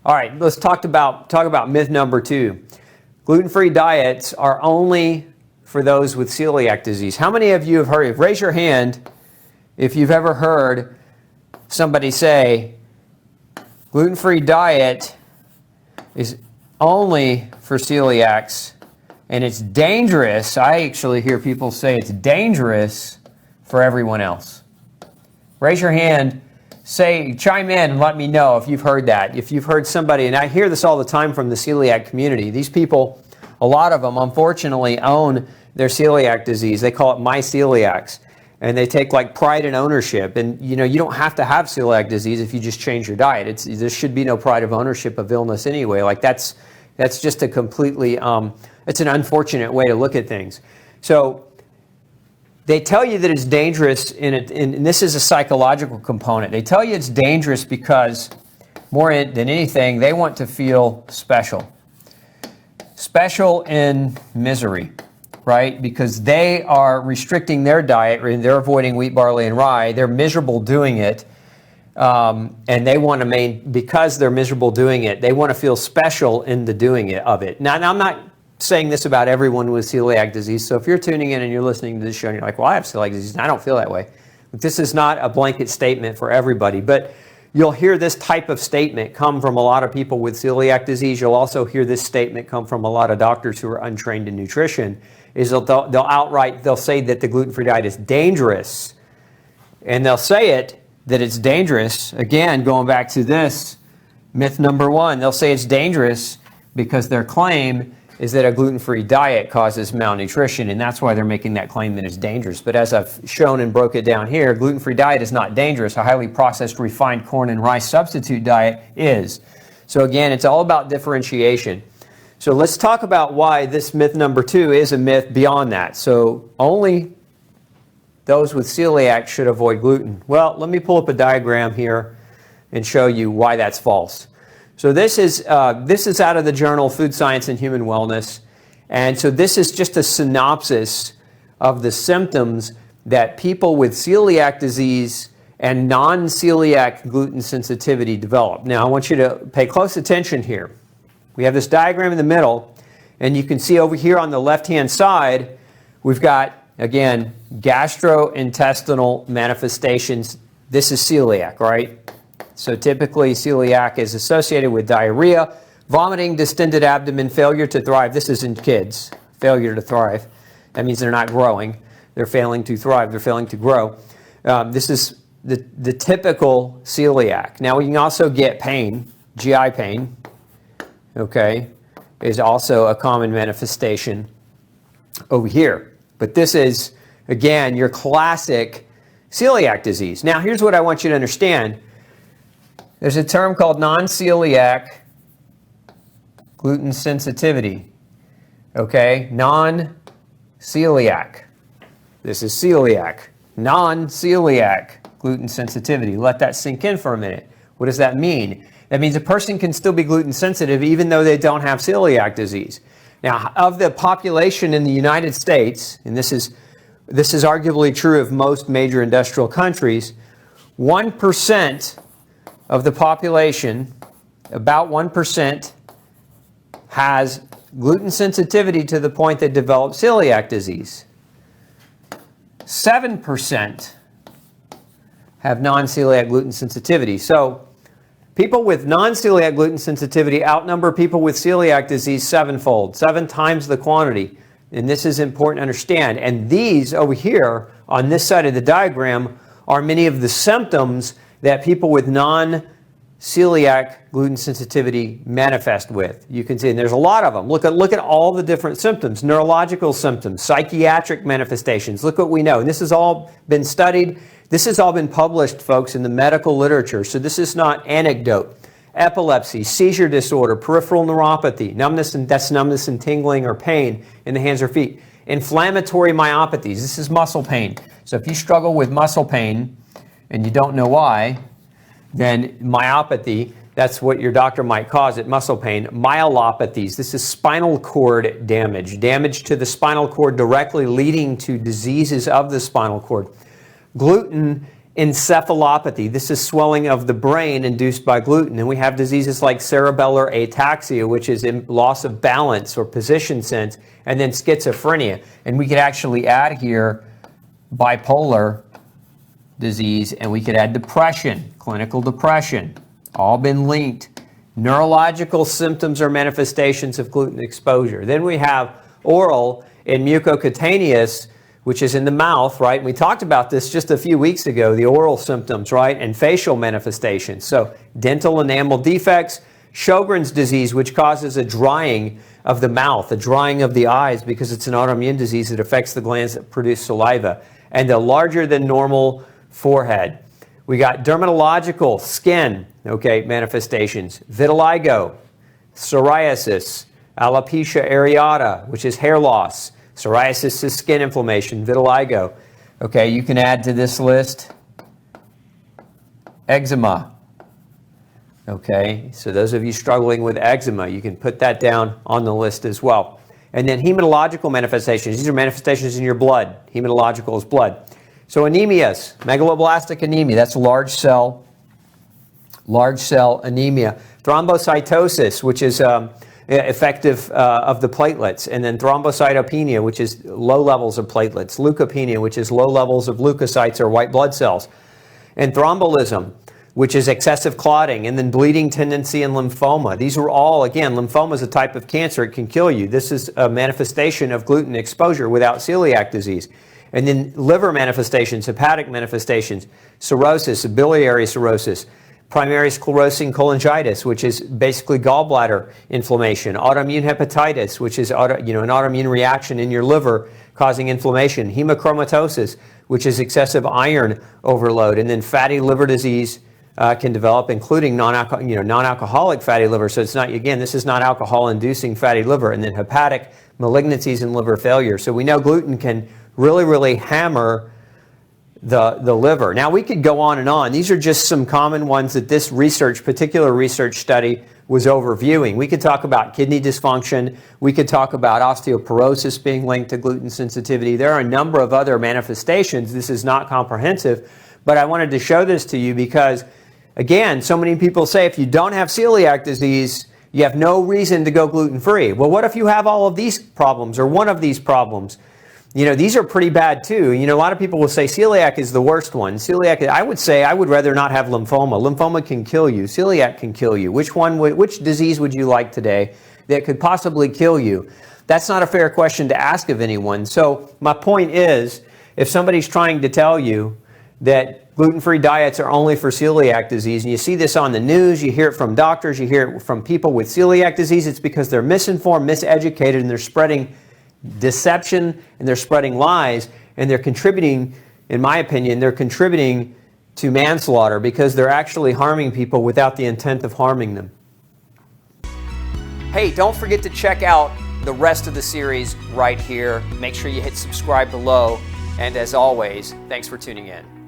All right, let's talk about myth number 2. Gluten-free diets are only for those with celiac disease. How many of you have heard, raise your hand if you've ever heard somebody say, gluten-free diet is only for celiacs and it's dangerous. I actually hear people say it's dangerous for everyone else. Raise your hand, chime in and let me know if you've heard that. If you've heard somebody, and I hear this all the time from the celiac community, these people, a lot of them unfortunately own their celiac disease. They call it myceliacs. And they take like pride and ownership. And you don't have to have celiac disease if you just change your diet. There should be no pride of ownership of illness anyway. Like that's just a completely, it's an unfortunate way to look at things. So they tell you that it's dangerous, and this is a psychological component. They tell you it's dangerous because more than anything, they want to feel special. Special in misery. Right? Because they are restricting their diet, and they're avoiding wheat, barley, and rye. They're miserable doing it, and they want to because they're miserable doing it, they want to feel special in the doing of it. Now, I'm not saying this about everyone with celiac disease, so if you're tuning in and you're listening to this show and you're like, well, I have celiac disease, and I don't feel that way. This is not a blanket statement for everybody, but you'll hear this type of statement come from a lot of people with celiac disease. You'll also hear this statement come from a lot of doctors who are untrained in nutrition. They'll say that the gluten-free diet is dangerous, and they'll say that it's dangerous. Again, going back to this myth number 1, they'll say it's dangerous because their claim is that a gluten-free diet causes malnutrition, and that's why they're making that claim that it's dangerous. But as I've shown and broke it down here, gluten-free diet is not dangerous. A highly processed refined corn and rice substitute diet is. So again, it's all about differentiation. So let's talk about why this myth number 2 is a myth beyond that. So only those with celiac should avoid gluten. Well, let me pull up a diagram here and show you why that's false. So this is out of the journal Food Science and Human Wellness. And so this is just a synopsis of the symptoms that people with celiac disease and non-celiac gluten sensitivity develop. Now, I want you to pay close attention here. We have this diagram in the middle, and you can see over here on the left-hand side, we've got, again, gastrointestinal manifestations. This is celiac, right? So typically, celiac is associated with diarrhea, vomiting, distended abdomen, failure to thrive. This is in kids, failure to thrive. That means they're not growing. They're failing to thrive. They're failing to grow. This is the typical celiac. Now, we can also get pain, GI pain. Okay, is also a common manifestation over here. But this is, again, your classic celiac disease. Now, here's what I want you to understand. There's a term called non-celiac gluten sensitivity. Okay, non-celiac. This is celiac. Non-celiac gluten sensitivity. Let that sink in for a minute. What does that mean? That means a person can still be gluten sensitive even though they don't have celiac disease. Now, of the population in the United States, and this is arguably true of most major industrial countries, 1% of the population, about 1%, has gluten sensitivity to the point that develops celiac disease. 7% have non-celiac gluten sensitivity. So people with non-celiac gluten sensitivity outnumber people with celiac disease 7-fold, 7 times the quantity. And this is important to understand. And these over here on this side of the diagram are many of the symptoms that people with non-celiac gluten sensitivity manifest with. You can see, and there's a lot of them. Look at all the different symptoms, neurological symptoms, psychiatric manifestations. Look what we know. And this has all been studied. This has all been published, folks, in the medical literature. So this is not anecdote. Epilepsy, seizure disorder, peripheral neuropathy, that's numbness and tingling or pain in the hands or feet. Inflammatory myopathies, this is muscle pain. So if you struggle with muscle pain and you don't know why, then myopathy, that's what your doctor might cause it, muscle pain. Myelopathies, this is spinal cord damage to the spinal cord directly leading to diseases of the spinal cord. Gluten encephalopathy. This is swelling of the brain induced by gluten. And we have diseases like cerebellar ataxia, which is loss of balance or position sense, and then schizophrenia. And we could actually add here bipolar disease, and we could add depression, clinical depression, all been linked. Neurological symptoms or manifestations of gluten exposure. Then we have oral and mucocutaneous, which is in the mouth, right? We talked about this just a few weeks ago, the oral symptoms, right? And facial manifestations. So dental enamel defects, Sjogren's disease, which causes a drying of the mouth, a drying of the eyes because it's an autoimmune disease that affects the glands that produce saliva, and a larger than normal forehead. We got dermatological skin, manifestations, vitiligo, psoriasis, alopecia areata, which is hair loss. Psoriasis is skin inflammation, vitiligo. You can add to this list eczema. So those of you struggling with eczema, you can put that down on the list as well. And then hematological manifestations. These are manifestations in your blood. Hematological is blood. So anemias, megaloblastic anemia, that's large cell anemia. Thrombocytosis, which is effective of the platelets, and then thrombocytopenia, which is low levels of platelets, leukopenia, which is low levels of leukocytes or white blood cells, and thrombolism, which is excessive clotting, and then bleeding tendency and lymphoma. These are all, again, lymphoma is a type of cancer. It can kill you. This is a manifestation of gluten exposure without celiac disease. And then liver manifestations, hepatic manifestations, cirrhosis, biliary cirrhosis, primary sclerosing cholangitis, which is basically gallbladder inflammation, autoimmune hepatitis, which is an autoimmune reaction in your liver causing inflammation, hemochromatosis, which is excessive iron overload, and then fatty liver disease can develop, including non-alcoholic fatty liver. So it's not, again, this is not alcohol-inducing fatty liver, and then hepatic malignancies and liver failure. So we know gluten can really hammer the liver. Now we could go on and on. These are just some common ones that this particular research study was overviewing. We could talk about kidney dysfunction. We could talk about osteoporosis being linked to gluten sensitivity. There are a number of other manifestations. This is not comprehensive, but I wanted to show this to you because, again, so many people say if you don't have celiac disease, you have no reason to go gluten-free. Well, what if you have all of these problems or one of these problems? These are pretty bad too. A lot of people will say celiac is the worst one. Celiac, I would say I would rather not have lymphoma. Lymphoma can kill you. Celiac can kill you. Which disease would you like today that could possibly kill you? That's not a fair question to ask of anyone. So my point is, if somebody's trying to tell you that gluten-free diets are only for celiac disease, and you see this on the news, you hear it from doctors, you hear it from people with celiac disease, it's because they're misinformed, miseducated, and they're spreading deception, and they're spreading lies, and they're contributing, in my opinion, they're contributing to manslaughter because they're actually harming people without the intent of harming them. Hey, don't forget to check out the rest of the series right here. Make sure you hit subscribe below, and as always, thanks for tuning in.